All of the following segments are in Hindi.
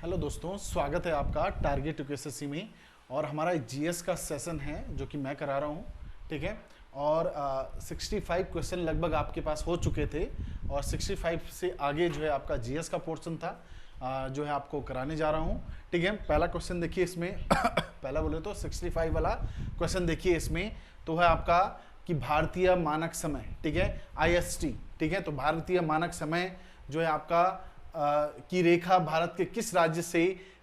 हेलो दोस्तों, स्वागत है आपका टारगेट यूकेएसएससी में। और हमारा जीएस का सेशन है जो कि मैं करा रहा हूँ, ठीक है। और 65 क्वेश्चन लगभग आपके पास हो चुके थे और 65 से आगे जो है आपका जीएस का पोर्शन था, जो है आपको कराने जा रहा हूँ, ठीक है। पहला क्वेश्चन देखिए इसमें पहला बोले तो 65 वाला क्वेश्चन देखिए इसमें तो है आपका कि भारतीय मानक समय, ठीक है, IST, ठीक है। तो भारतीय मानक समय जो है आपका की रेखा भारत के किस राज्य से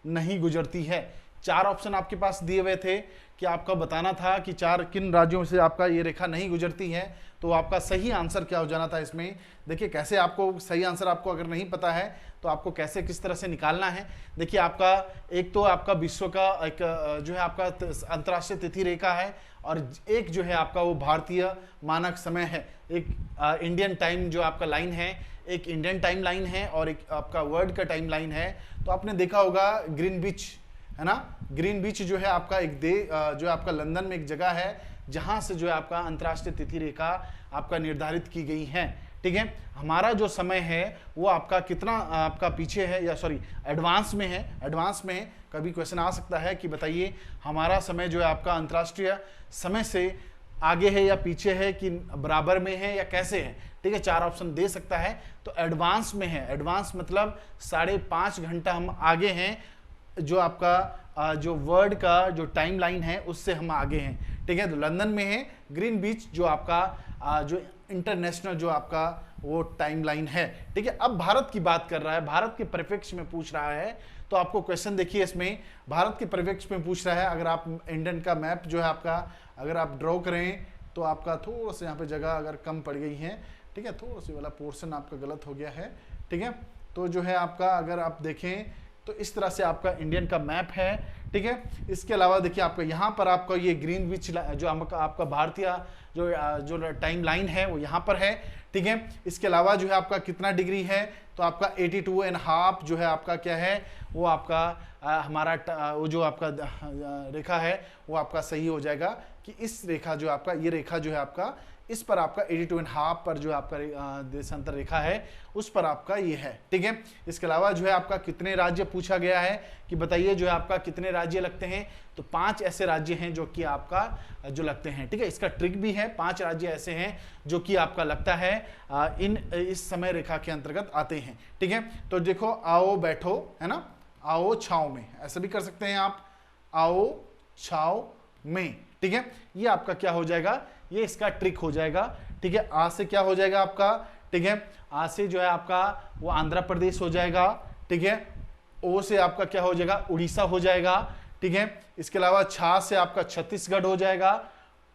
नहीं गुजरती है। चार ऑप्शन आपके पास दिए हुए थे कि आपका बताना था कि किन राज्यों से आपका ये रेखा नहीं गुजरती है। तो आपका सही आंसर क्या हो जाना था इसमें। देखिए कैसे आपको सही आंसर, आपको अगर नहीं पता है तो आपको कैसे किस तरह से निकालना है। देखिए आपका एक तो आपका विश्व का एक जो है आपका अंतर्राष्ट्रीय तिथि रेखा है और एक जो है आपका वो भारतीय मानक समय है। एक इंडियन टाइम जो आपका लाइन है, एक इंडियन टाइम लाइन है और एक आपका वर्ल्ड का टाइम लाइन है। तो आपने देखा होगा ग्रीनविच, है ना। ग्रीनविच जो है आपका जो है आपका लंदन में एक जगह है जहां से जो है आपका अंतर्राष्ट्रीय तिथि रेखा आपका निर्धारित की गई है, ठीक है। हमारा जो समय है वो आपका कितना आपका पीछे है, या सॉरी एडवांस में है। एडवांस में है, कभी क्वेश्चन आ सकता है कि बताइए हमारा समय जो है आपका अंतर्राष्ट्रीय समय से आगे है या पीछे है, कि बराबर में है या कैसे है, ठीक है। चार ऑप्शन दे सकता है। तो एडवांस में है, एडवांस मतलब 5.5 घंटा हम आगे हैं, जो आपका जो वर्ल्ड का जो टाइम लाइन है उससे हम आगे हैं, ठीक है। तो लंदन में है ग्रीनविच जो आपका जो इंटरनेशनल जो आपका वो टाइम लाइन है, ठीक है। अब भारत की बात कर रहा है, भारत के परिप्रेक्ष्य में पूछ रहा है। तो आपको क्वेश्चन देखिए इसमें भारत के परिप्रेक्ष्य में पूछ रहा है। अगर आप इंडियन का मैप जो है आपका अगर आप ड्रॉ करें तो आपका थोड़ा सा यहाँ पे जगह अगर कम पड़ गई है, ठीक है, थोड़ा सा वाला पोर्शन आपका गलत हो गया है, ठीक है। तो जो है आपका अगर आप देखें तो इस तरह से आपका इंडियन का मैप है, ठीक है। इसके अलावा देखिए आपका यहाँ पर आपका ये ग्रीनविच जो आपका भारतीय जो टाइम लाइन है वो यहाँ पर है, ठीक है। इसके अलावा जो है आपका कितना डिग्री है, तो आपका 82.5 जो है आपका क्या है वो आपका हमारा वो जो आपका रेखा है वो आपका सही हो जाएगा कि इस रेखा जो आपका ये रेखा जो है आपका इस पर आपका 82.5 पर जो आपका देशांतर रेखा है उस पर आपका ये है, ठीक है। इसके अलावा जो है आपका कितने राज्य पूछा गया है कि बताइए जो है आपका कितने राज्य लगते हैं। तो 5 ऐसे राज्य हैं जो कि आपका जो लगते हैं, ठीक है। इसका ट्रिक भी है, 5 राज्य ऐसे हैं जो कि आपका लगता है इस समय रेखा के अंतर्गत आते हैं, ठीक है। तो देखो आओ बैठो, है ना, आओ छाओ में, ऐसा भी कर सकते हैं आप, आओ छाओ में, ठीक है। ये आपका क्या हो जाएगा, ये इसका ट्रिक हो जाएगा, ठीक है। आ से क्या हो जाएगा आपका, ठीक है, आ से जो है आपका वो आंध्र प्रदेश हो जाएगा, ठीक है। ओ से आपका क्या हो जाएगा, उड़ीसा हो जाएगा, ठीक है। इसके अलावा छा से आपका छत्तीसगढ़ हो जाएगा,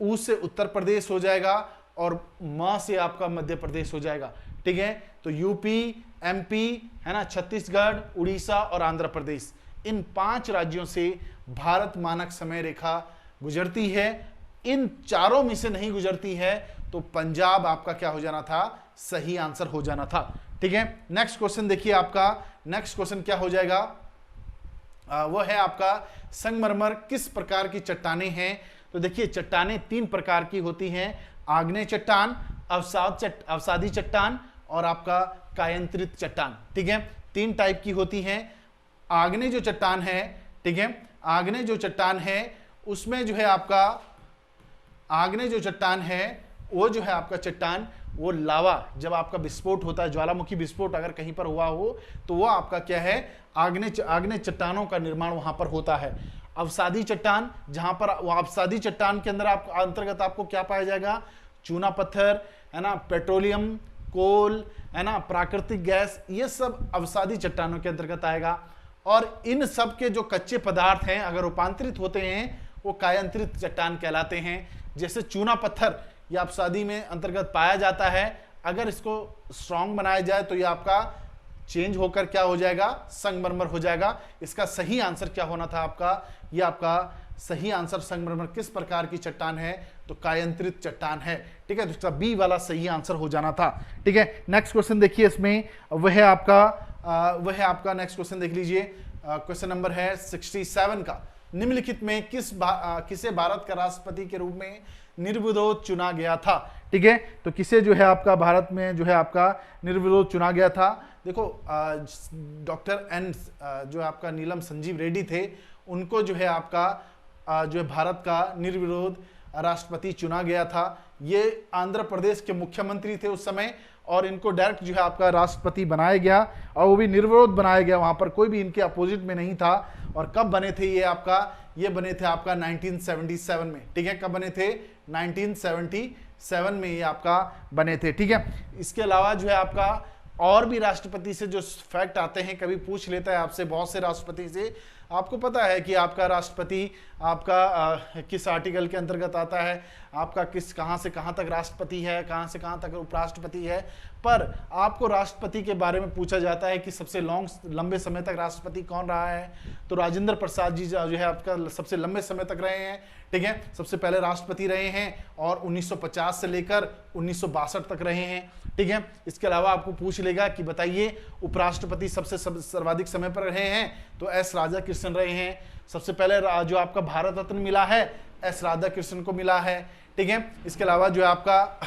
ऊ से उत्तर प्रदेश हो जाएगा और म से आपका मध्य प्रदेश हो जाएगा, ठीक है। तो यूपी, एमपी, है ना, छत्तीसगढ़, उड़ीसा और आंध्र प्रदेश, इन 5 राज्यों से भारत मानक समय रेखा गुजरती है। इन चारों में से नहीं गुजरती है तो पंजाब आपका क्या हो जाना था, सही आंसर हो जाना था, ठीक है। नेक्स्ट क्वेश्चन देखिए आपका, नेक्स्ट क्वेश्चन क्या हो जाएगा, वो है आपका संगमरमर किस प्रकार की चट्टानें हैं। तो देखिए चट्टानें 3 प्रकार की होती हैं, आग्नेय चट्टान, अवसादी चट्टान और आपका कायांतरित चट्टान, ठीक है। 3 टाइप की होती हैं। आग्नेय जो चट्टान है, ठीक है, आग्नेय जो चट्टान है उसमें जो है आपका आग्नेय जो चट्टान है वो जो है आपका चट्टान वो लावा, जब आपका विस्फोट होता है, ज्वालामुखी विस्फोट अगर कहीं पर हुआ हो तो वो आपका क्या है, आग्नेय चट्टानों का निर्माण वहां पर होता है। अवसादी चट्टान, जहां पर अवसादी चट्टान के अंदर आप अंतर्गत आपको क्या पाया जाएगा, चूना पत्थर, है ना, पेट्रोलियम, कोल, है ना, प्राकृतिक गैस, ये सब अवसादी चट्टानों के अंतर्गत आएगा। और इन सब के जो कच्चे पदार्थ हैं अगर रूपांतरित होते हैं वो कायांतरित चट्टान कहलाते हैं। जैसे चूना पत्थर ये अवसादी में अंतर्गत पाया जाता है, अगर इसको स्ट्रॉन्ग बनाया जाए तो ये आपका चेंज होकर क्या हो जाएगा, संगमरमर हो जाएगा। इसका सही आंसर क्या होना था आपका, ये आपका सही आंसर संगमरमर किस प्रकार की चट्टान है, तो कायांतरित चट्टान है, ठीक है। तो इसका बी वाला सही आंसर हो जाना था, ठीक है। नेक्स्ट क्वेश्चन देखिए इसमें वह है आपका नेक्स्ट क्वेश्चन देख लीजिए, क्वेश्चन नंबर है 67 का। निम्नलिखित में किसे भारत का राष्ट्रपति के रूप में निर्विरोध चुना गया था, ठीक है। तो किसे जो है आपका भारत में जो है आपका निर्विरोध चुना गया था, देखो डॉक्टर एन जो आपका नीलम संजीव रेड्डी थे, उनको जो है आपका जो है भारत का निर्विरोध राष्ट्रपति चुना गया था। ये आंध्र प्रदेश के मुख्यमंत्री थे उस समय, और इनको डायरेक्ट जो है आपका राष्ट्रपति बनाया गया, और वो भी निर्विरोध बनाया गया, वहां पर कोई भी इनके अपोजिट में नहीं था। और कब बने थे ये आपका, ये बने थे आपका 1977 में, ठीक है। कब बने थे? 1977 में ये आपका बने थे, ठीक है। इसके अलावा जो है आपका और भी राष्ट्रपति से जो फैक्ट आते हैं, कभी पूछ लेता है आपसे बहुत से राष्ट्रपति से, आपको पता है कि आपका राष्ट्रपति आपका किस आर्टिकल के अंतर्गत आता है, आपका किस कहां से कहां तक राष्ट्रपति है, कहां से कहां तक उपराष्ट्रपति है। पर आपको राष्ट्रपति के बारे में पूछा जाता है कि सबसे लंबे समय तक राष्ट्रपति कौन रहा है, तो राजेंद्र प्रसाद जी जो है आपका सबसे लंबे समय तक रहे हैं, ठीक है। सबसे पहले राष्ट्रपति रहे हैं और 1950 से लेकर 1962 तक रहे हैं, ठीक है। इसके अलावा आपको पूछ लेगा कि बताइए उपराष्ट्रपति सबसे सर्वाधिक समय पर रहे हैं, तो एस राधा कृष्णन रहे हैं। सबसे पहले जो आपका भारत रत्न मिला है, एस राधा कृष्णन को मिला है, ठीक है। इसके अलावा जो है आपका,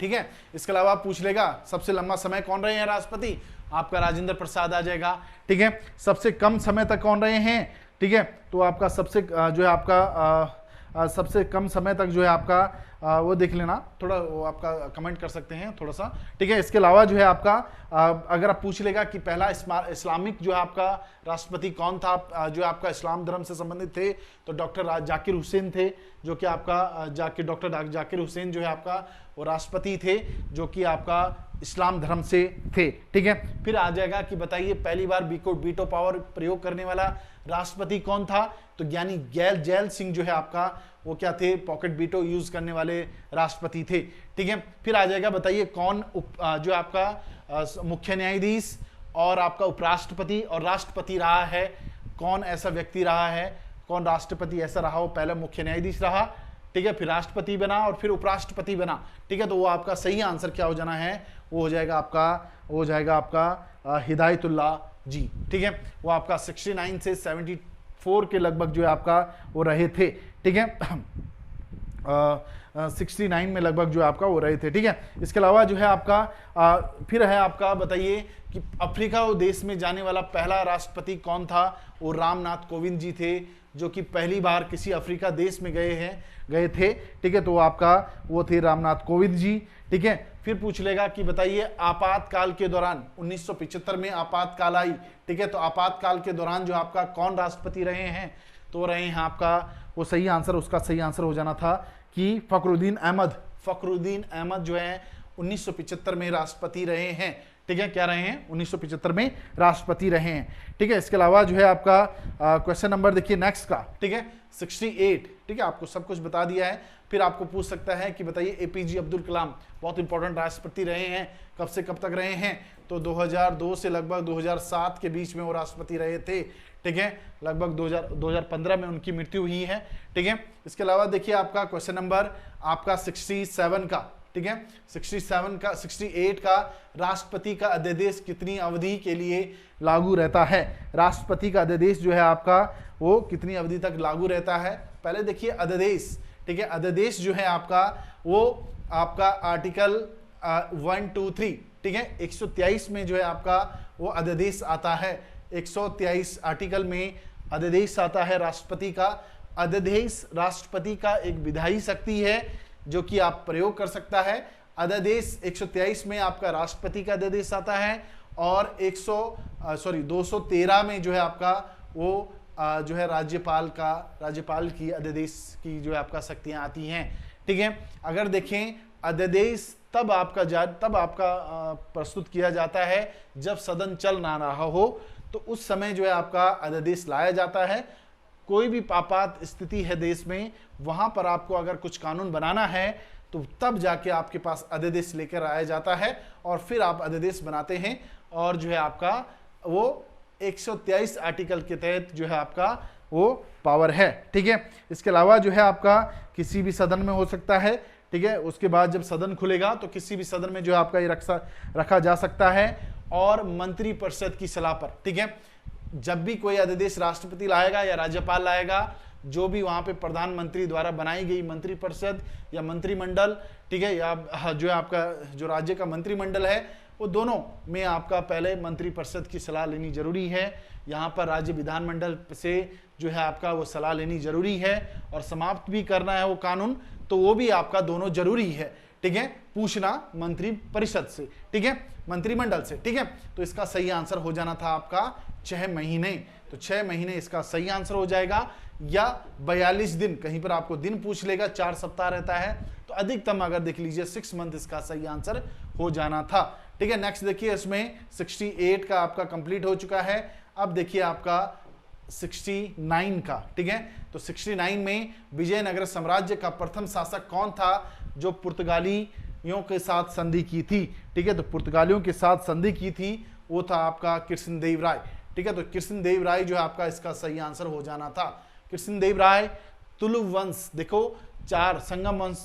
ठीक है, इसके अलावा पूछ लेगा सबसे लंबा समय कौन रहे हैं राष्ट्रपति, आपका राजेंद्र प्रसाद आ जाएगा, ठीक है। सबसे कम समय तक कौन रहे हैं, ठीक है, तो आपका सबसे जो है आपका सबसे कम समय तक जो है आपका वो देख लेना, थोड़ा वो आपका कमेंट कर सकते हैं थोड़ा सा, ठीक है। इसके अलावा जो है आपका अगर आप पूछ लेगा कि पहला इस्लामिक जो है आपका राष्ट्रपति कौन था, जो आपका इस्लाम धर्म से संबंधित थे, तो डॉक्टर जाकिर हुसैन थे, जो कि आपका डॉक्टर जाकिर हुसैन जो है आपका वो राष्ट्रपति थे, जो कि आपका इस्लाम धर्म से थे, ठीक है। फिर आ जाएगा कि बताइए पहली बार वीटो पावर प्रयोग करने वाला राष्ट्रपति कौन था, तो ज्ञानी जैल सिंह जो है आपका वो क्या थे, पॉकेट वीटो यूज करने वाले राष्ट्रपति थे, ठीक है। फिर आ जाएगा बताइए कौन जो आपका मुख्य न्यायाधीश और आपका उपराष्ट्रपति और राष्ट्रपति रहा है, कौन ऐसा व्यक्ति रहा है, कौन राष्ट्रपति ऐसा रहा हो, पहले मुख्य न्यायाधीश रहा, ठीक है, फिर राष्ट्रपति बना और फिर उपराष्ट्रपति बना, ठीक है। तो वो आपका सही आंसर क्या हो जाना है, वो हो जाएगा आपका हिदायतुल्लाह जी, ठीक है। वो आपका 69 से 74 के लगभग जो है आपका वो रहे थे, ठीक है। 69 में लगभग जो आपका वो रहे थे, ठीक है। इसके अलावा जो है आपका फिर है आपका बताइए कि अफ्रीका देश में जाने वाला पहला राष्ट्रपति कौन था, वो रामनाथ कोविंद जी थे, जो कि पहली बार किसी अफ्रीका देश में गए थे, ठीक है। तो आपका वो थे रामनाथ कोविंद जी, ठीक है। फिर पूछ लेगा कि बताइए आपातकाल के दौरान 1975 में आपातकाल आई, ठीक है, तो आपातकाल के दौरान जो आपका कौन राष्ट्रपति रहे हैं, तो रहे हैं आपका वो सही आंसर, उसका सही आंसर हो जाना था कि फखरुद्दीन अहमद जो है 1975 में राष्ट्रपति रहे हैं, ठीक है। क्या रहे हैं? 1975 में राष्ट्रपति रहे हैं, ठीक है। इसके अलावा जो है आपका क्वेश्चन नंबर देखिए नेक्स्ट का, ठीक है, 68, ठीक है। आपको सब कुछ बता दिया है। फिर आपको पूछ सकता है कि बताइए एपीजे अब्दुल कलाम बहुत इंपॉर्टेंट राष्ट्रपति रहे हैं, कब से कब तक रहे हैं, तो 2002 से लगभग 2007 के बीच में वो राष्ट्रपति रहे थे, ठीक है। लगभग 2015 में उनकी मृत्यु हुई है, ठीक है। इसके अलावा देखिए आपका क्वेश्चन नंबर आपका 67 का, ठीक है, 68 का राष्ट्रपति का अध्यादेश कितनी अवधि के लिए लागू रहता है, राष्ट्रपति का अध्यादेश जो है आपका वो कितनी अवधि तक लागू रहता है। पहले देखिए अध्यादेश, ठीक है, अध्यादेश जो है आपका वो आपका आर्टिकल 1, 2, 3, ठीक है, 123 में जो है आपका वो अध्यादेश आता है, 123 आर्टिकल में अध्यादेश आता है राष्ट्रपति का। अध्यादेश राष्ट्रपति का एक विधायी शक्ति है जो कि आप प्रयोग कर सकता है। अध्यादेश 123 में आपका राष्ट्रपति का अध्यादेश आता है, और 213 में जो है आपका वो जो है राज्यपाल की अध्यादेश की जो है आपका शक्तियां आती हैं, ठीक है। अगर देखें अध्यादेश तब आपका प्रस्तुत किया जाता है जब सदन चल ना रहा हो, तो उस समय जो है आपका अध्यादेश लाया जाता है। कोई भी आपात स्थिति है देश में, वहां पर आपको अगर कुछ कानून बनाना है तो तब जाके आपके पास अध्यादेश लेकर आया जाता है, और फिर आप अध्यादेश बनाते हैं, और जो है आपका वो 123 आर्टिकल के तहत जो है आपका वो पावर है, ठीक है। इसके अलावा जो है आपका किसी भी सदन में हो सकता है, ठीक है। उसके बाद जब सदन खुलेगा तो किसी भी सदन में जो है आपका ये रखा जा सकता है, और मंत्रिपरिषद की सलाह पर, ठीक है। जब भी कोई अध्यादेश राष्ट्रपति लाएगा या राज्यपाल लाएगा, जो भी वहां पे प्रधानमंत्री द्वारा बनाई गई मंत्रिपरिषद या मंत्रिमंडल, ठीक है, या जो है आपका जो राज्य का मंत्रिमंडल है, वो दोनों में आपका पहले मंत्रिपरिषद की सलाह लेनी जरूरी है। यहाँ पर राज्य विधानमंडल से जो है आपका वो सलाह लेनी जरूरी है, और समाप्त भी करना है वो कानून, तो वो भी आपका दोनों जरूरी है, ठीक है, पूछना मंत्री परिषद से, ठीक है, मंत्रिमंडल से, ठीक है। तो इसका सही आंसर हो जाना था आपका 6 महीने, तो 6 महीने इसका सही आंसर हो जाएगा, या 42 दिन, कहीं पर आपको दिन पूछ लेगा, 4 सप्ताह रहता है, तो अधिकतम अगर देख लीजिए 6 मंथ इसका सही आंसर हो जाना था, ठीक है। नेक्स्ट देखिए, इसमें 68 का आपका कंप्लीट हो चुका है। अब देखिए आपका 69 का, ठीक है। तो 69 में विजयनगर साम्राज्य का प्रथम शासक कौन था जो पुर्तगालियों के साथ संधि की थी, ठीक है। तो पुर्तगालियों के साथ संधि की थी वो था आपका कृष्णदेव राय, ठीक है। तो कृष्णदेव राय जो है आपका इसका सही आंसर हो जाना था। कृष्णदेव राय तुलुव वंश, देखो 4 संगम वंश,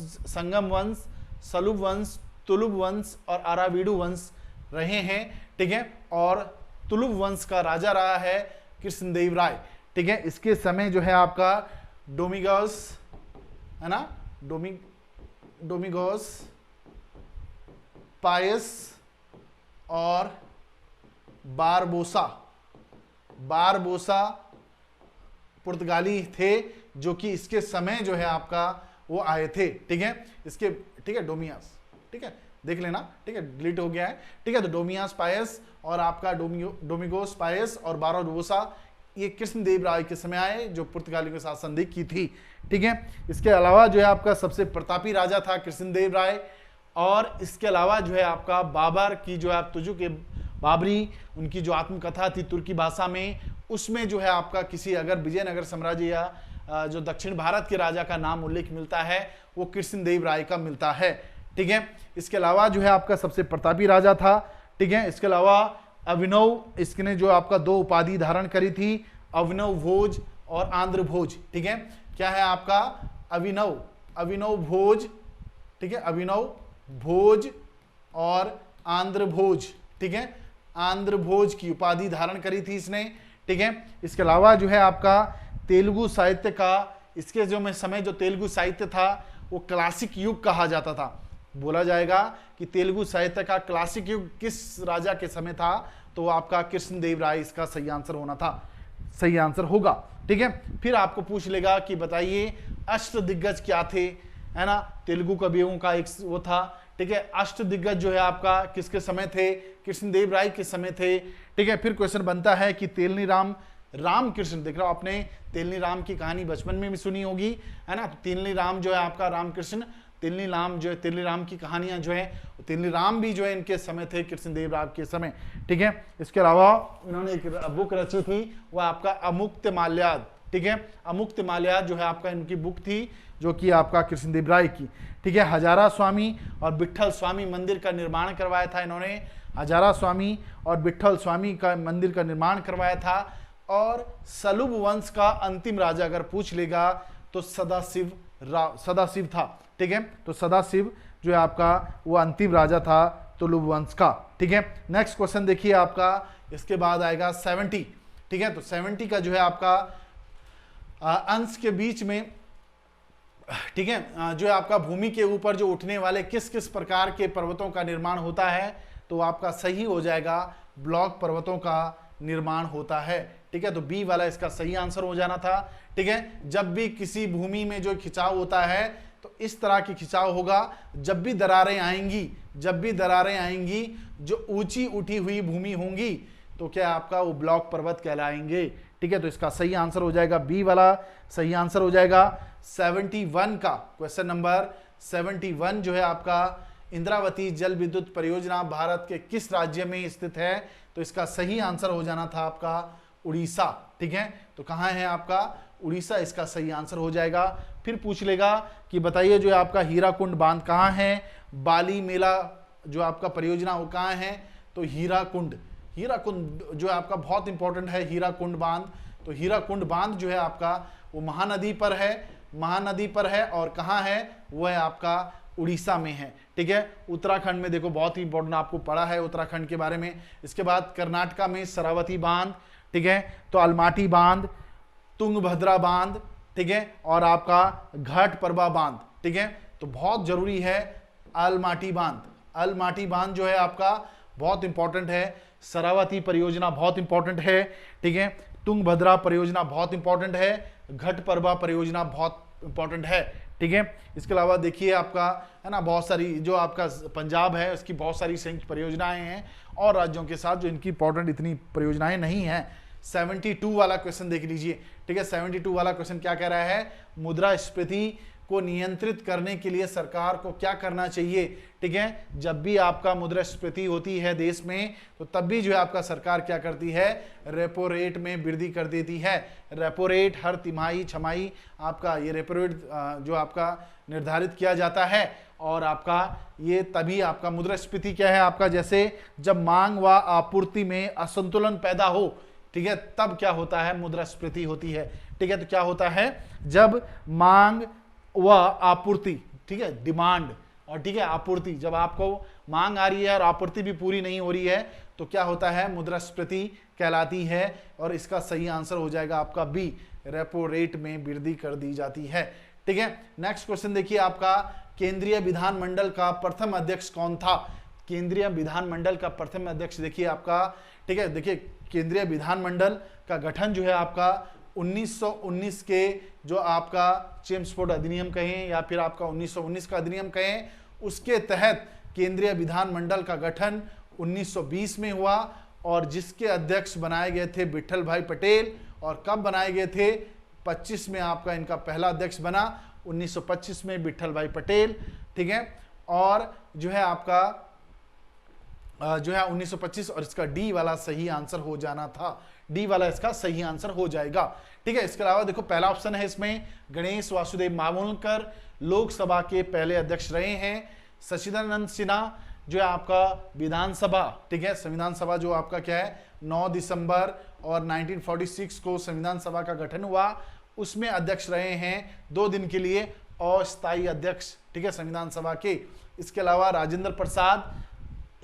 सलुव वंश, तुलुव वंश और अराविडु वंश रहे हैं, ठीक है। और तुलुव वंश का राजा रहा है कृष्णदेव राय, ठीक है। इसके समय जो है आपका डोमिगोस, है ना, डोमिगोस पायस और बारबोसा पुर्तगाली थे, जो कि इसके समय जो है आपका वो आए थे, ठीक है। इसके, ठीक है, डोमियास, ठीक है, देख लेना, ठीक है, डिलीट हो गया है, ठीक है। तो डोमियास पायस और आपका डोमिगोस पायस और बारबोसा, ये कृष्णदेव राय के समय आए जो पुर्तगालियों के साथ संधि की थी, ठीक है। इसके अलावा जो है आपका सबसे प्रतापी राजा था कृष्णदेव राय, और इसके अलावा जो है आपका बाबर की जो आप तुजु के बाबरी, उनकी जो आत्मकथा थी तुर्की भाषा में, उसमें जो है आपका किसी अगर विजयनगर साम्राज्य या जो दक्षिण भारत के राजा का नाम उल्लेख मिलता है वो कृष्णदेव राय का मिलता है, ठीक है। इसके अलावा जो है आपका सबसे प्रतापी राजा था, ठीक है। इसके अलावा अभिनव, इसने जो आपका 2 उपाधि धारण करी थी, अभिनव भोज और आंध्र भोज, ठीक है। क्या है आपका अभिनव भोज, ठीक है, अभिनव भोज और आंध्र भोज, ठीक है, आंध्र भोज की उपाधि धारण करी थी इसने, ठीक है। इसके अलावा जो है आपका तेलुगु साहित्य का, इसके जो में समय जो तेलुगु साहित्य था वो क्लासिक युग कहा जाता था। बोला जाएगा कि तेलुगु साहित्य का क्लासिक युग किस राजा के समय था, तो आपका कृष्णदेव राय इसका सही आंसर होना था, सही आंसर होगा, ठीक है। फिर आपको पूछ लेगा कि बताइए अष्टदिग्गज क्या थे, है ना, तेलुगु कवियों का एक वो था, ठीक है। अष्टदिग्गज जो है आपका किसके समय थे, कृष्णदेव राय के समय थे, ठीक है। फिर क्वेश्चन बनता है कि तेलनी रामकृष्ण, देख रहा हो आपने तेलनी राम की कहानी बचपन में भी सुनी होगी, है ना। तो तेलनी राम जो है आपका रामकृष्ण, तेलनी राम जो है, तेलनी राम की कहानियां जो है, तेलनी राम भी जो है इनके समय थे, कृष्णदेव राय के समय, ठीक है। इसके अलावा इन्होंने एक बुक रची थी, वो आपका अमुक्त माल्याद, ठीक है। अमुक्त माल्याद जो है आपका इनकी बुक थी, जो कि आपका कृष्णदेव राय की, ठीक है। हजारा स्वामी और विट्ठल स्वामी मंदिर का निर्माण करवाया था इन्होंने, हजारा स्वामी और विट्ठल स्वामी का मंदिर का निर्माण करवाया था। और सलुब वंश का अंतिम राजा अगर पूछ लेगा तो सदाशिव था, ठीक है। तो सदाशिव जो है आपका वो अंतिम राजा था तुलुब वंश का, ठीक है। नेक्स्ट क्वेश्चन देखिए आपका, इसके बाद आएगा 70, ठीक है। तो 70 का जो है आपका अंश के बीच में, ठीक है, जो है आपका भूमि के ऊपर जो उठने वाले किस किस प्रकार के पर्वतों का निर्माण होता है, तो आपका सही हो जाएगा ब्लॉक पर्वतों का निर्माण होता है, ठीक है। तो बी वाला इसका सही आंसर हो जाना था, ठीक है। जब भी किसी भूमि में जो खिंचाव होता है तो इस तरह की खिंचाव होगा, जब भी दरारें आएंगी जो ऊंची उठी हुई भूमि होंगी तो क्या आपका वो ब्लॉक पर्वत कहलाएंगे, ठीक है। तो इसका सही आंसर हो जाएगा बी वाला सही आंसर हो जाएगा। 71 का क्वेश्चन नंबर 71 जो है आपका, इंद्रावती जल विद्युत परियोजना भारत के किस राज्य में स्थित है, तो इसका सही आंसर हो जाना था आपका उड़ीसा, ठीक है। तो कहाँ है आपका उड़ीसा, इसका सही आंसर हो जाएगा। फिर पूछ लेगा कि बताइए जो आपका हीराकुंड बांध कहाँ है, बाली मेला जो आपका परियोजना वो कहाँ है, तो हीराकुंड जो है आपका बहुत इंपॉर्टेंट है हीराकुंड बांध। तो हीराकुंड बांध जो है आपका वो महानदी पर है और कहाँ है, वो है आपका उड़ीसा में है, ठीक है। उत्तराखंड में देखो बहुत ही इंपॉर्टेंट आपको पढ़ा है उत्तराखंड के बारे में। इसके बाद कर्नाटका में शरावती बांध, ठीक है। तो अलमाटी बांध, तुंगभद्रा बांध, ठीक है, और आपका घाटप्रभा बांध, ठीक है। तो बहुत जरूरी है अलमाटी बांध जो है आपका बहुत इंपॉर्टेंट है, शरावती परियोजना बहुत इंपॉर्टेंट है, ठीक है, तुंगभद्रा परियोजना बहुत इंपॉर्टेंट है, घटप्रभा परियोजना बहुत इंपॉर्टेंट है, ठीक है। इसके अलावा देखिए आपका है ना बहुत सारी जो आपका पंजाब है उसकी बहुत सारी संयुक्त परियोजनाएं हैं और राज्यों के साथ जो इनकी इंपॉर्टेंट इतनी परियोजनाएं नहीं हैं। 72 वाला क्वेश्चन देख लीजिए, ठीक है। 72 वाला क्वेश्चन क्या कह रहा है, मुद्रास्फीति को नियंत्रित करने के लिए सरकार को क्या करना चाहिए, ठीक है। जब भी आपका मुद्रास्फीति होती है देश में तो तब भी जो है आपका सरकार क्या करती है, रेपो रेट में वृद्धि कर देती है। रेपो रेट हर तिमाही छमाही आपका ये रेपो रेट जो आपका निर्धारित किया जाता है और आपका ये तभी आपका मुद्रास्फीति क्या है आपका, जैसे जब मांग व आपूर्ति में असंतुलन पैदा हो, ठीक है, तब क्या होता है, मुद्रास्फीति होती है, ठीक है। तो क्या होता है, जब मांग व आपूर्ति, ठीक है, डिमांड और ठीक है आपूर्ति, जब आपको मांग आ रही है और आपूर्ति भी पूरी नहीं हो रही है तो क्या होता है, मुद्रास्फीति कहलाती है। और इसका सही आंसर हो जाएगा आपका बी, रेपो रेट में वृद्धि कर दी जाती है, ठीक है। नेक्स्ट क्वेश्चन देखिए आपका, केंद्रीय विधानमंडल का प्रथम अध्यक्ष कौन था। केंद्रीय विधानमंडल का प्रथम अध्यक्ष देखिए आपका, ठीक है, देखिए केंद्रीय विधानमंडल का गठन जो है आपका 1919 के जो आपका चेम्सफोर्ड अधिनियम कहें या फिर आपका 1919 का अधिनियम कहें, उसके तहत केंद्रीय विधानमंडल का गठन 1920 में हुआ और जिसके अध्यक्ष बनाए गए थे विट्ठल भाई पटेल। और कब बनाए गए थे, 25 में आपका इनका पहला अध्यक्ष बना, 1925 में विट्ठल भाई पटेल, ठीक है। और जो है आपका जो है 1925 और इसका डी वाला सही आंसर हो जाना था, डी वाला इसका सही आंसर हो जाएगा, ठीक है। इसके अलावा देखो पहला ऑप्शन है इसमें, गणेश वासुदेव मावलंकर लोकसभा के पहले अध्यक्ष रहे हैं। सचिदानंद सिन्हा जो है आपका विधानसभा, ठीक है, संविधान सभा जो आपका क्या है 9 दिसंबर और 1946 को संविधान सभा का गठन हुआ, उसमें अध्यक्ष रहे हैं 2 दिन के लिए अस्थायी अध्यक्ष, ठीक है, संविधान सभा के। इसके अलावा राजेंद्र प्रसाद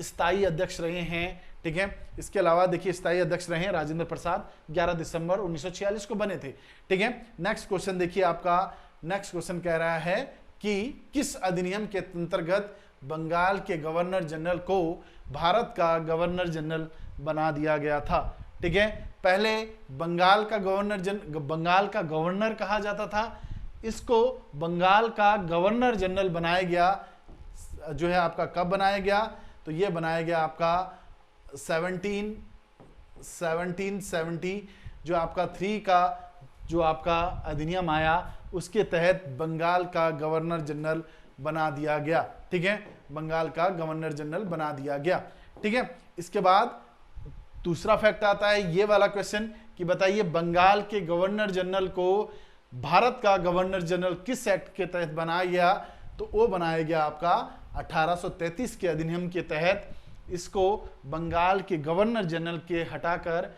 स्थायी अध्यक्ष रहे हैं, ठीक है। इसके अलावा देखिए स्थायी अध्यक्ष रहे हैं राजेंद्र प्रसाद, 11 दिसंबर 1946 को बने थे, ठीक है। नेक्स्ट क्वेश्चन देखिए आपका, नेक्स्ट क्वेश्चन कह रहा है कि किस अधिनियम के अंतर्गत बंगाल के गवर्नर जनरल को भारत का गवर्नर जनरल बना दिया गया था, ठीक है। पहले बंगाल का गवर्नर कहा जाता था, इसको बंगाल का गवर्नर जनरल बनाया गया जो है आपका कब बनाया गया, तो ये बनाया गया आपका 1770 जो आपका 3 का जो आपका अधिनियम आया उसके तहत बंगाल का गवर्नर जनरल बना दिया गया, ठीक है, बंगाल का गवर्नर जनरल बना दिया गया, ठीक है। इसके बाद दूसरा फैक्ट आता है ये वाला क्वेश्चन कि बताइए बंगाल के गवर्नर जनरल को भारत का गवर्नर जनरल किस एक्ट के तहत बनाया गया, तो वो बनाया गया आपका 1833 के अधिनियम के तहत। इसको बंगाल के गवर्नर जनरल के हटाकर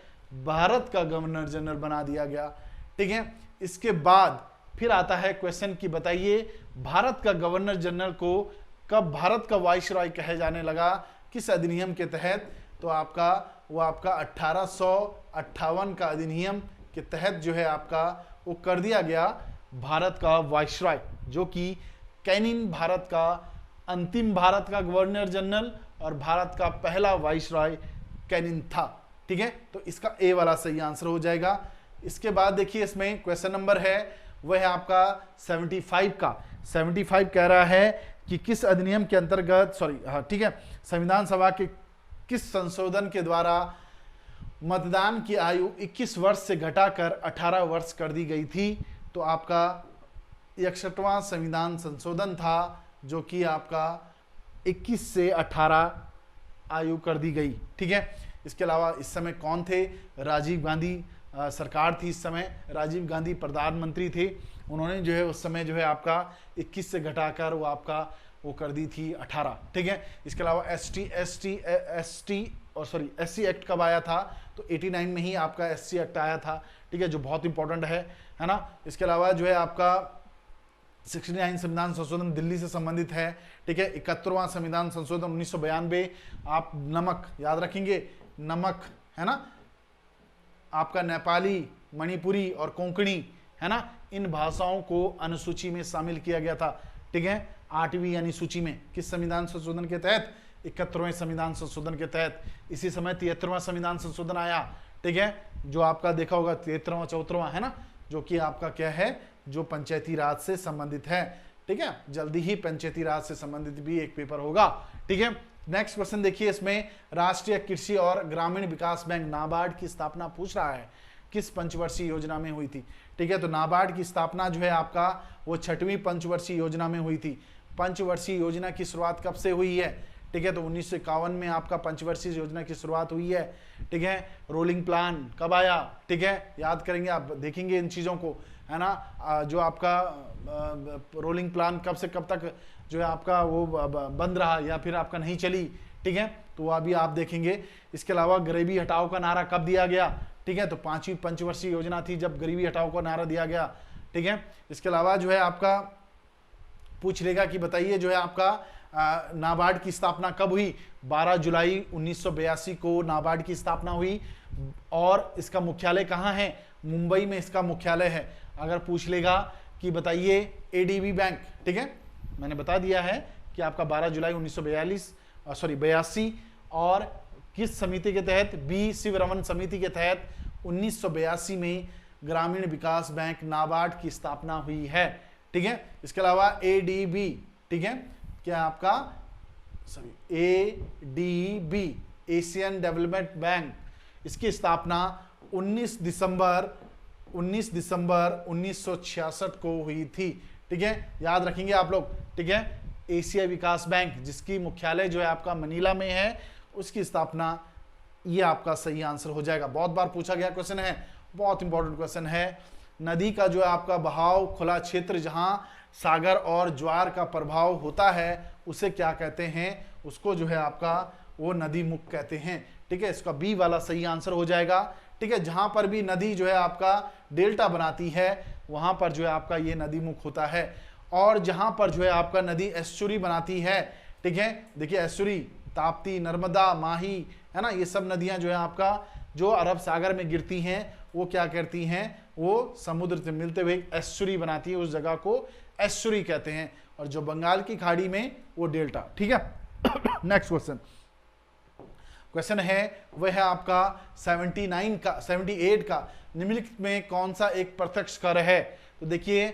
भारत का गवर्नर जनरल बना दिया गया, ठीक है। इसके बाद फिर आता है क्वेश्चन कि बताइए भारत का गवर्नर जनरल को कब भारत का वाइसरॉय कहे जाने लगा, किस अधिनियम के तहत, तो आपका वो आपका 1858 का अधिनियम के तहत जो है आपका वो कर दिया गया भारत का वाइसरॉय, जो कि कैनिन भारत का अंतिम भारत का गवर्नर जनरल और भारत का पहला वाइसरॉय कैनिन था, ठीक है। तो इसका ए वाला सही आंसर हो जाएगा। इसके बाद देखिए इसमें क्वेश्चन नंबर है वह है आपका 75 का। 75 कह रहा है कि किस अधिनियम के अंतर्गत ठीक है, संविधान सभा के किस संशोधन के द्वारा मतदान की आयु 21 वर्ष से घटाकर 18 वर्ष कर दी गई थी, तो आपका 61वां संविधान संशोधन था जो कि आपका 21 से 18 आयु कर दी गई, ठीक है। इसके अलावा इस समय कौन थे, राजीव गांधी सरकार थी, इस समय राजीव गांधी प्रधानमंत्री थे, उन्होंने जो है उस समय जो है आपका 21 से घटाकर वो आपका वो कर दी थी 18, ठीक है। इसके अलावा एससी एक्ट कब आया था, तो 89 में ही आपका एससी एक्ट आया था, ठीक है, जो बहुत इंपॉर्टेंट है ना। इसके अलावा जो है आपका 69 संविधान संशोधन दिल्ली से संबंधित है, ठीक है। 71वां संविधान संशोधन 1992, आप नमक याद रखेंगे, नमक है ना, आपका नेपाली, मणिपुरी और कोंकणी है ना, इन भाषाओं को अनुसूची में शामिल किया गया था, ठीक है, 8वीं अनुसूची में। किस संविधान संशोधन के तहत, 71वें संविधान संशोधन के तहत। इसी समय 73वां संविधान संशोधन आया, ठीक है, जो आपका देखा होगा 73वां 74वां है ना, जो कि आपका क्या है, जो पंचायती राज से संबंधित है, ठीक है। जल्दी ही पंचायती राज से संबंधित भी एक पेपर होगा, ठीक है। नेक्स्ट क्वेश्चन देखिए, इसमें राष्ट्रीय कृषि और ग्रामीण विकास बैंक नाबार्ड की स्थापना पूछ रहा है, किस पंचवर्षीय योजना में हुई थी, ठीक है। तो नाबार्ड की स्थापना जो है आपका वो 6वीं पंचवर्षीय योजना में हुई थी। पंचवर्षीय योजना की शुरुआत कब से हुई है, ठीक है, तो 1951 में आपका पंचवर्षीय योजना की शुरुआत हुई है, ठीक है। रोलिंग प्लान कब आया, ठीक है, याद करेंगे आप, देखेंगे इन चीजों को, है ना। जो आपका रोलिंग प्लान कब से कब तक जो है आपका वो बंद रहा या फिर आपका नहीं चली, ठीक है, तो अभी आप देखेंगे। इसके अलावा गरीबी हटाओ का नारा कब दिया गया, ठीक है, तो 5वीं पंचवर्षीय योजना थी जब गरीबी हटाओ का नारा दिया गया, ठीक है। इसके अलावा जो है आपका पूछ लेगा कि बताइए जो है आपका नाबार्ड की स्थापना कब हुई, 12 जुलाई 1982 को नाबार्ड की स्थापना हुई। और इसका मुख्यालय कहाँ है, मुंबई में इसका मुख्यालय है। अगर पूछ लेगा कि बताइए एडीबी बैंक, ठीक है, मैंने बता दिया है कि आपका 12 जुलाई 1982 और किस समिति के तहत, बी शिवरमन समिति के तहत 1982 में ग्रामीण विकास बैंक नाबार्ड की स्थापना हुई है, ठीक है। इसके अलावा एडीबी, ठीक है, क्या आपका एडीबी एशियन डेवलपमेंट बैंक, इसकी स्थापना 19 दिसंबर 1966 को हुई थी, ठीक है, याद रखेंगे आप लोग, ठीक है। एशिया विकास बैंक जिसकी मुख्यालय जो है आपका मनीला में है, उसकी स्थापना, ये आपका सही आंसर हो जाएगा। बहुत बार पूछा गया क्वेश्चन है, बहुत इंपॉर्टेंट क्वेश्चन है। नदी का जो है आपका बहाव, खुला क्षेत्र जहां सागर और ज्वार का प्रभाव होता है, उसे क्या कहते हैं, उसको जो है आपका वो नदी मुख कहते हैं, ठीक है। इसका बी वाला सही आंसर हो जाएगा, ठीक है। जहां पर भी नदी जो है आपका डेल्टा बनाती है, वहां पर जो है आपका ये नदी मुख होता है। और जहां पर जो है आपका नदी एस्चुरी बनाती है, ठीक है, देखिए एस्चुरी, ताप्ती, नर्मदा, माही, है ना, ये सब नदियां जो है आपका जो अरब सागर में गिरती हैं, वो क्या करती हैं, वो समुद्र से मिलते हुए एस्चुरी बनाती है, उस जगह को एस्चुरी कहते हैं। और जो बंगाल की खाड़ी में वो डेल्टा, ठीक है। नेक्स्ट क्वेश्चन है वह है आपका 78 का निम्नलिखित में कौन सा एक प्रत्यक्ष कर है। तो देखिए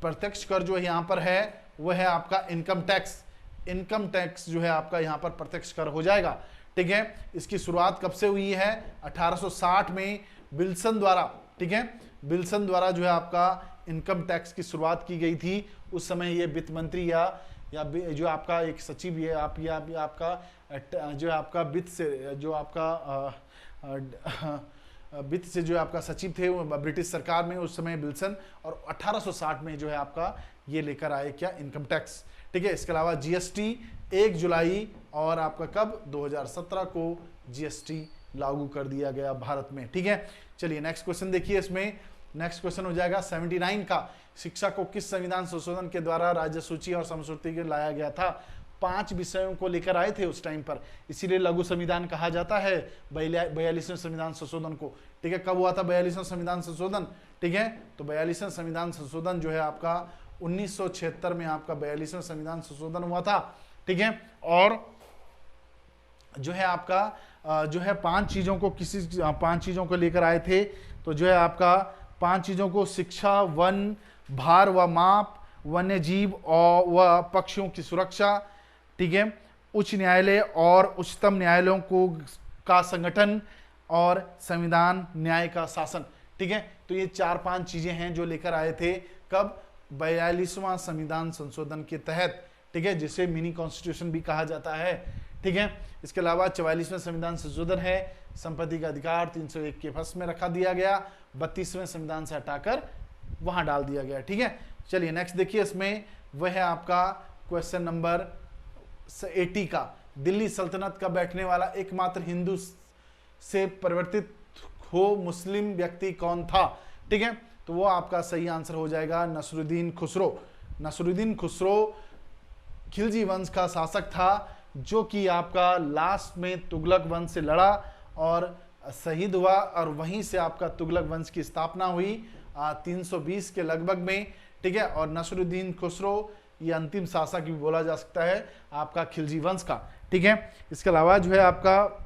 प्रत्यक्ष कर जो यहाँ पर है वह है आपका इनकम टैक्स। इनकम टैक्स जो है आपका यहाँ पर प्रत्यक्ष कर हो जाएगा, ठीक है। इसकी शुरुआत कब से हुई है, 1860 में विल्सन द्वारा, ठीक है, विल्सन द्वारा जो है आपका इनकम टैक्स की शुरुआत की गई थी। उस समय ये वित्त मंत्री या जो आपका एक सचिव ये आप या आपका जो है आपका वित्त से जो आपका वित्त से जो आपका सचिव थे वो ब्रिटिश सरकार में उस समय विल्सन, और 1860 में जो है आपका ये लेकर आए क्या, इनकम टैक्स, ठीक है। इसके अलावा जीएसटी 1 जुलाई और आपका कब 2017 को जीएसटी लागू कर दिया गया भारत में, ठीक है। चलिए नेक्स्ट क्वेश्चन देखिए, इसमें नेक्स्ट क्वेश्चन हो जाएगा 79 का, शिक्षा को किस संविधान संशोधन के द्वारा राज्य सूची और समसूची के लाया गया था। 5 विषयों को लेकर आए थे उस टाइम पर, इसीलिए लघु संविधान कहा जाता है 42वें संविधान संशोधन को, ठीक है। कब हुआ था 42वां संविधान संशोधन, ठीक है, तो 42वां संविधान संशोधन जो है आपका 1976 में आपका 42वां संविधान संशोधन हुआ था, ठीक है। और जो है आपका जो है 5 चीजों को 5 चीजों को लेकर आए थे। तो जो है आपका 5 चीजों को, शिक्षा, वन, भार व माप, वन्य जीव और व पक्षियों की सुरक्षा, ठीक है, उच्च न्यायालय और उच्चतम न्यायालयों को का संगठन और संविधान न्याय का शासन, ठीक है। तो ये 4-5 चीजें हैं जो लेकर आए थे कब, 42वां संविधान संशोधन के तहत, ठीक है, जिसे मिनी कॉन्स्टिट्यूशन भी कहा जाता है, ठीक है। इसके अलावा 44वां संविधान संशोधन है, संपत्ति का अधिकार 301 के फर्स्ट में रखा दिया गया, 32वें संविधान से हटाकर वहां डाल दिया गया, ठीक है। चलिए नेक्स्ट देखिए, इसमें वह है आपका क्वेश्चन नंबर 80 का, दिल्ली सल्तनत का बैठने वाला एकमात्र हिंदू से परिवर्तित हो मुस्लिम व्यक्ति कौन था, ठीक है। तो वो आपका सही आंसर हो जाएगा नसरुद्दीन खुसरो। नसरुद्दीन खुसरो खिलजी वंश का शासक था, जो कि आपका लास्ट में तुगलक वंश से लड़ा और शहीद हुआ, और वहीं से आपका तुगलक वंश की स्थापना हुई 320 के लगभग में, ठीक है। और नसरुद्दीन खुसरो ये अंतिम शासक भी बोला जा सकता है आपका खिलजी वंश का, ठीक है। इसके अलावा जो है आपका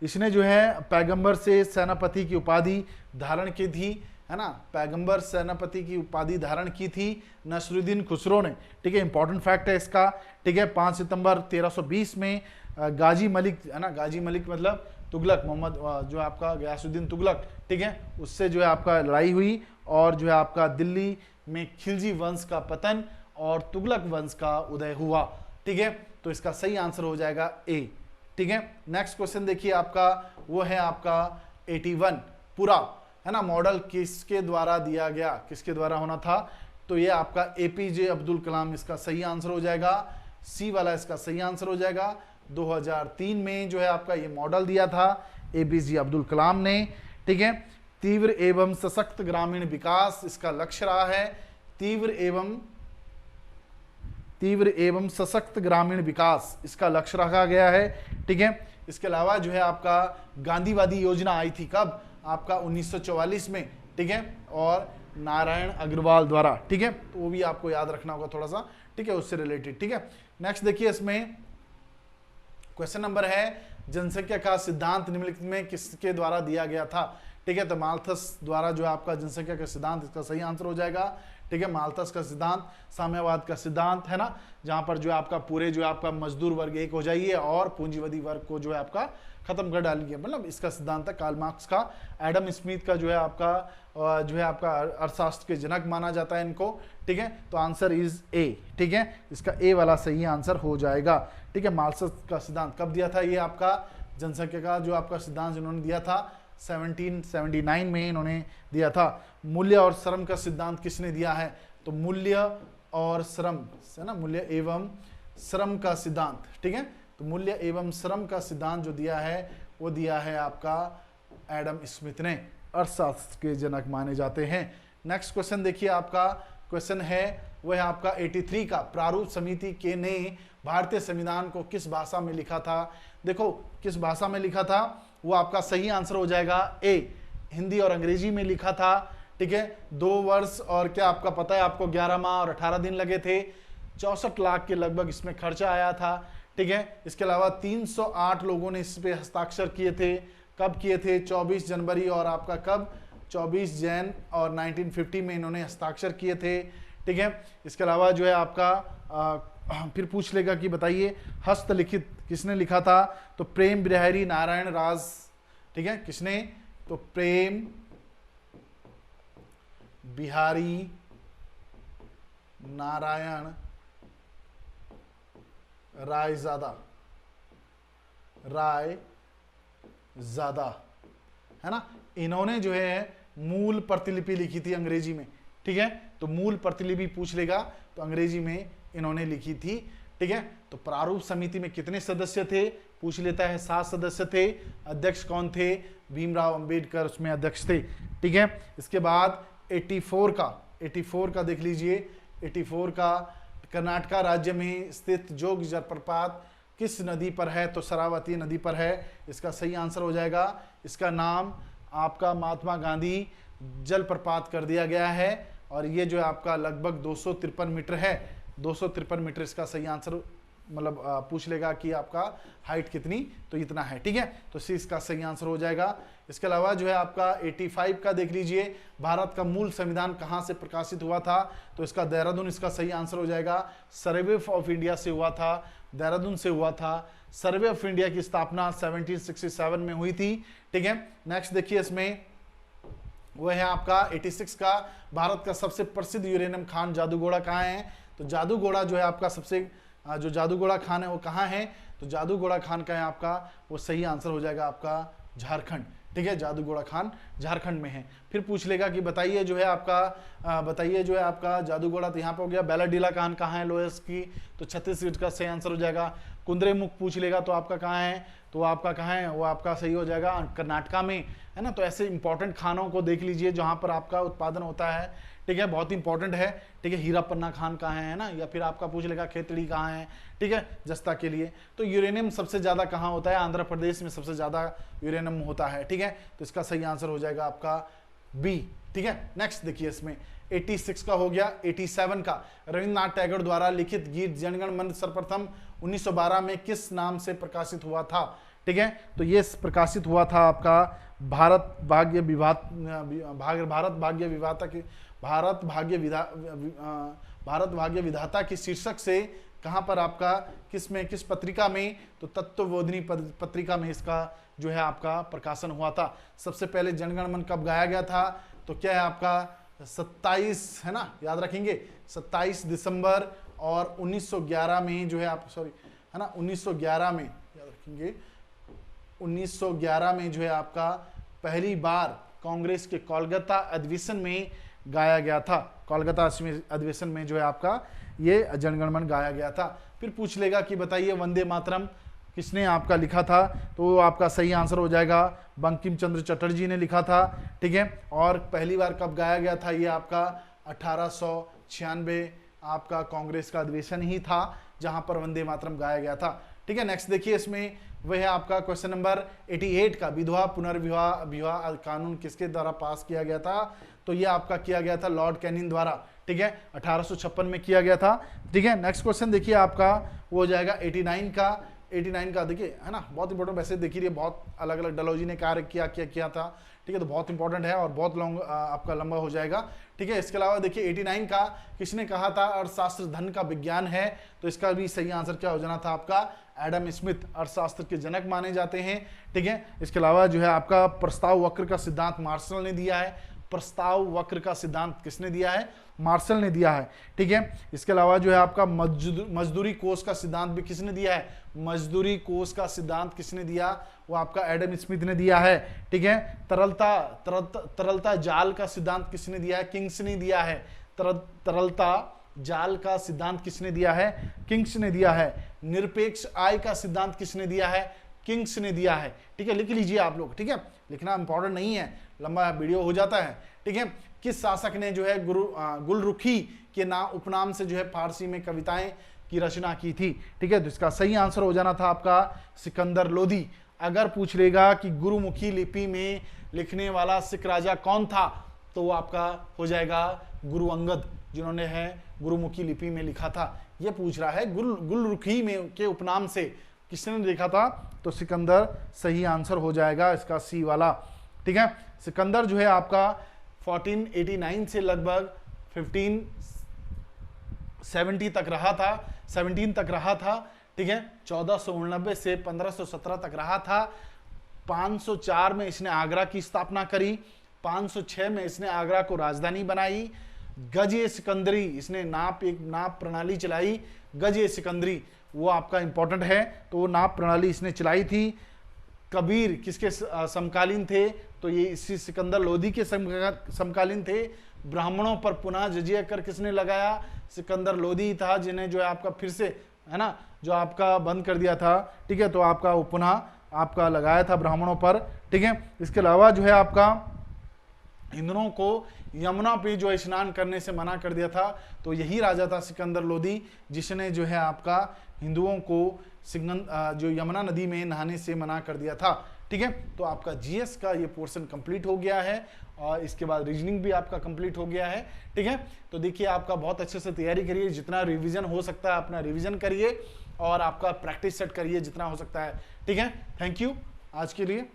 इसने जो है पैगंबर से सेनापति की उपाधि धारण की थी, है ना, पैगंबर सेनापति की उपाधि धारण की थी नसरुद्दीन खुसरो ने, ठीक है। इंपॉर्टेंट फैक्ट है इसका, ठीक है। 5 सितंबर 1320 में गाजी मलिक, है ना, गाजी मलिक मतलब तुगलक, मोहम्मद जो आपका गयासुद्दीन तुगलक, ठीक है, उससे जो है आपका लड़ाई हुई और जो है आपका दिल्ली में खिलजी वंश का पतन और तुगलक वंश का उदय हुआ, ठीक है। तो इसका सही आंसर हो जाएगा ए, ठीक है। नेक्स्ट क्वेश्चन देखिए आपका, वो है आपका 81 पूरा, है ना, मॉडल किसके द्वारा दिया गया, किसके द्वारा होना था, तो ये आपका एपीजे अब्दुल कलाम इसका सही आंसर हो जाएगा, सी वाला इसका सही आंसर हो जाएगा। 2003 में जो है आपका ये मॉडल दिया था एपीजे अब्दुल कलाम ने, ठीक है। तीव्र एवं सशक्त ग्रामीण विकास इसका लक्ष्य रहा है, तीव्र एवं सशक्त ग्रामीण विकास इसका लक्ष्य रखा गया है, ठीक है। इसके अलावा जो है आपका गांधीवादी योजना आई थी कब, आपका 1944 में, ठीक है, और नारायण अग्रवाल द्वारा, ठीक है, तो वो भी आपको याद रखना होगा थोड़ा सा, ठीक है, उससे रिलेटेड, ठीक है। नेक्स्ट देखिए, इसमें क्वेश्चन नंबर है जनसंख्या का सिद्धांत निम्नलिखित में किसके द्वारा दिया गया था, ठीक है, तो माल्थस द्वारा जो है आपका जनसंख्या का सिद्धांत इसका सही आंसर हो जाएगा, ठीक है। माल्थस का सिद्धांत साम्यवाद का सिद्धांत है ना, जहां पर जो है आपका पूरे जो है आपका मजदूर वर्ग एक हो जाइए और पूंजीवादी वर्ग को जो है आपका खत्म कर डालिए, मतलब इसका सिद्धांत है कार्ल मार्क्स का। एडम स्मिथ का जो है आपका अर्थशास्त्र के जनक माना जाता है इनको, ठीक है, तो आंसर इज ए, ठीक है, इसका ए वाला सही आंसर हो जाएगा, ठीक है। माल्थस का सिद्धांत कब दिया था, ये आपका जनसंख्या का जो आपका सिद्धांत इन्होंने दिया था 1779 में इन्होंने दिया था। मूल्य और श्रम का सिद्धांत किसने दिया है, तो मूल्य और श्रम, है ना, मूल्य एवं श्रम का सिद्धांत, ठीक है, तो मूल्य एवं श्रम का सिद्धांत जो दिया है वो दिया है आपका एडम स्मिथ ने, अर्थशास्त्र के जनक माने जाते हैं। नेक्स्ट क्वेश्चन देखिए, आपका क्वेश्चन है वो है आपका 83 का, प्रारूप समिति के ने भारतीय संविधान को किस भाषा में लिखा था, देखो किस भाषा में लिखा था, वो आपका सही आंसर हो जाएगा ए, हिंदी और अंग्रेजी में लिखा था, ठीक है। 2 वर्ष और क्या आपका पता है आपको 11 माह और 18 दिन लगे थे, 64 लाख के लगभग इसमें खर्चा आया था, ठीक है। इसके अलावा 308 लोगों ने इस पे हस्ताक्षर किए थे, कब किए थे, 24 जनवरी और आपका कब 24 जैन और 1950 में इन्होंने हस्ताक्षर किए थे, ठीक है। इसके अलावा जो है आपका फिर पूछ लेगा कि बताइए हस्तलिखित किसने लिखा था, तो प्रेम बिहारी नारायण राज, ठीक है, किसने, तो प्रेम बिहारी नारायण रायजादा है ना, इन्होंने जो है मूल प्रतिलिपि लिखी थी अंग्रेजी में, ठीक है, तो मूल प्रतिलिपि पूछ लेगा तो अंग्रेजी में इन्होंने लिखी थी, ठीक है। तो प्रारूप समिति में कितने सदस्य थे, पूछ लेता है, 7 सदस्य थे, अध्यक्ष कौन थे, भीमराव अंबेडकर उसमें अध्यक्ष थे, ठीक है। इसके बाद 84 का देख लीजिए, 84 का कर्नाटक राज्य में स्थित जोग जलप्रपात किस नदी पर है, तो शरावती नदी पर है, इसका सही आंसर हो जाएगा, इसका नाम आपका महात्मा गांधी जलप्रपात कर दिया गया है और ये जो है आपका लगभग 253 मीटर है, 253 मीटर इसका सही आंसर, मतलब पूछ लेगा कि आपका हाइट कितनी, तो इतना है, ठीक है, तो सी इसका सही आंसर हो जाएगा। इसके अलावा जो है आपका 85 का देख लीजिए, भारत का मूल संविधान कहाँ से प्रकाशित हुआ था, तो इसका देहरादून इसका सही आंसर हो जाएगा, सर्वे ऑफ इंडिया से हुआ था, देहरादून से हुआ था। सर्वे ऑफ इंडिया की स्थापना 1767 में हुई थी, ठीक है। नेक्स्ट देखिए, इसमें वो है आपका 86 का, भारत का सबसे प्रसिद्ध यूरेनियम खान जादूगोड़ा कहाँ है, तो जादूगोड़ा जो है आपका सबसे जो जादूगोड़ा खान है वो कहाँ है, तो जादूगोड़ा खान का है आपका, वो सही आंसर हो जाएगा आपका झारखंड, ठीक है, जादूगोड़ा खान झारखंड में है। फिर पूछ लेगा कि बताइए जो है आपका जादूगोड़ा, तो यहाँ पे हो गया। बैलाडीला खान कहाँ है लोएस की, तो छत्तीसगढ़ का सही आंसर हो जाएगा। कुंद्रेमुख पूछ लेगा तो आपका कहाँ है, तो आपका कहाँ है, वो आपका सही हो जाएगा कर्नाटका में, है ना। तो ऐसे इंपॉर्टेंट खानों को देख लीजिए जहाँ पर आपका उत्पादन होता है, ठीक है, बहुत इंपॉर्टेंट है, ठीक है। हीरा पन्ना खान कहाँ है ना, या फिर आपका पूछ लेगा खेतड़ी कहाँ है, ठीक है, जस्ता के लिए। तो यूरेनियम सबसे ज्यादा कहाँ होता है, आंध्र प्रदेश में सबसे ज्यादा यूरेनियम होता है, ठीक है, तो इसका सही आंसर हो जाएगा आपका बी, ठीक है। नेक्स्ट देखिए, इसमें 86 का हो गया। 87 का, रविंद्रनाथ टैगोर द्वारा लिखित गीत जनगण मन सर्वप्रथम 1912 में किस नाम से प्रकाशित हुआ था? ठीक है, तो ये प्रकाशित हुआ था आपका भारत भाग्य विधाता के शीर्षक से। कहां पर आपका, किस पत्रिका में? तो तत्वबोधिनी पत्रिका में इसका जो है आपका प्रकाशन हुआ था। सबसे पहले जनगण मन कब गाया गया था? तो क्या है आपका 27, है ना, याद रखेंगे 27 दिसंबर और 1911 में जो है आप, सॉरी, है ना, 1911 में याद रखेंगे, 1911 में जो है आपका पहली बार कांग्रेस के कोलकाता अधिवेशन में गाया गया था। कोलकाता अधिवेशन में जो है आपका ये जनगण मन गाया गया था। फिर पूछ लेगा कि बताइए वंदे मातरम किसने आपका लिखा था? तो आपका सही आंसर हो जाएगा बंकिम चंद्र चटर्जी ने लिखा था। ठीक है, और पहली बार कब गाया गया था? ये आपका 1896 आपका कांग्रेस का अधिवेशन ही था जहां पर वंदे मातरम गाया गया था। ठीक है, नेक्स्ट देखिए, इसमें वह है आपका क्वेश्चन नंबर 88 का, विधवा पुनर्विवाह कानून किसके द्वारा पास किया गया था? तो ये आपका किया गया था लॉर्ड कैनिंग द्वारा। ठीक है, 1856 में किया गया था। ठीक है, नेक्स्ट क्वेश्चन देखिए आपका वो हो जाएगा 89 का देखिए, है ना, बहुत इंपॉर्टेंट। वैसे देखिए बहुत अलग अलग डलहौजी ने कार्य किया था। ठीक है, तो बहुत इंपॉर्टेंट है और बहुत लॉन्ग आपका लंबा हो जाएगा। ठीक है, इसके अलावा देखिए 89 का किसने कहा था अर्थशास्त्र धन का विज्ञान है? तो इसका भी सही आंसर क्या हो जाना था आपका एडम स्मिथ, अर्थशास्त्र के जनक माने जाते हैं। ठीक है, इसके अलावा जो है आपका प्रस्ताव वक्र का सिद्धांत मार्शल ने दिया है। प्रस्ताव वक्र का सिद्धांत किसने दिया है? मार्शल ने दिया है। ठीक है, इसके अलावा जो है आपका मजदूरी कोष का सिद्धांत भी किसने दिया है? मजदूरी कोष का सिद्धांत किसने दिया? वो आपका एडम स्मिथ ने दिया है। ठीक है, तरलता जाल का सिद्धांत किसने दिया है? किंग्स ने दिया है। तरलता जाल का सिद्धांत किसने दिया है? किंग्स ने दिया है। निरपेक्ष आय का सिद्धांत किसने दिया है? किंग्स ने दिया है। ठीक है, लिख लीजिए आप लोग। ठीक है, लिखना इंपॉर्टेंट नहीं है, लंबा वीडियो हो जाता है। ठीक है, किस शासक ने जो है गुलरुखी के नाम उपनाम से जो है फारसी में कविताएं की रचना की थी? ठीक है, तो इसका सही आंसर हो जाना था आपका सिकंदर लोदी। अगर पूछ लेगा कि गुरुमुखी लिपि में लिखने वाला सिख राजा कौन था? तो वो आपका हो जाएगा गुरु अंगद, जिन्होंने है गुरुमुखी लिपि में लिखा था। ये पूछ रहा है गुलरुखी में के उपनाम से किसने लिखा था? तो सिकंदर सही आंसर हो जाएगा इसका सी वाला। ठीक है, सिकंदर जो है आपका 1489 से लगभग 1570 तक रहा था, 17 तक रहा था। ठीक है, 1489 से 1517 तक रहा था। 504 में इसने आगरा की स्थापना करी। 506 में इसने आगरा को राजधानी बनाई। गज-ए सिकंदरी, इसने एक नाप प्रणाली चलाई। गज-ए सिकंदरी वो आपका इंपॉर्टेंट है, तो वो नाप प्रणाली इसने चलाई थी। कबीर किसके समकालीन थे? तो ये इसी सिकंदर लोदी के समकालीन थे। ब्राह्मणों पर पुनः जजिया कर किसने लगाया? सिकंदर लोदी था, जिन्हें जो है आपका फिर से, है ना, जो आपका बंद कर दिया था। ठीक है, तो आपका वो पुनः आपका लगाया था ब्राह्मणों पर। ठीक है, इसके अलावा जो है आपका हिंदुओं को यमुना पे जो स्नान करने से मना कर दिया था। तो यही राजा था सिकंदर लोदी, जिसने जो है आपका हिंदुओं को जो यमुना नदी में नहाने से मना कर दिया था। ठीक है, तो आपका जीएस का ये पोर्शन कंप्लीट हो गया है और इसके बाद रीजनिंग भी आपका कंप्लीट हो गया है। ठीक है, तो देखिए आपका बहुत अच्छे से तैयारी करिए, जितना रिवीजन हो सकता है अपना रिवीजन करिए और आपका प्रैक्टिस सेट करिए जितना हो सकता है। ठीक है, थैंक यू आज के लिए।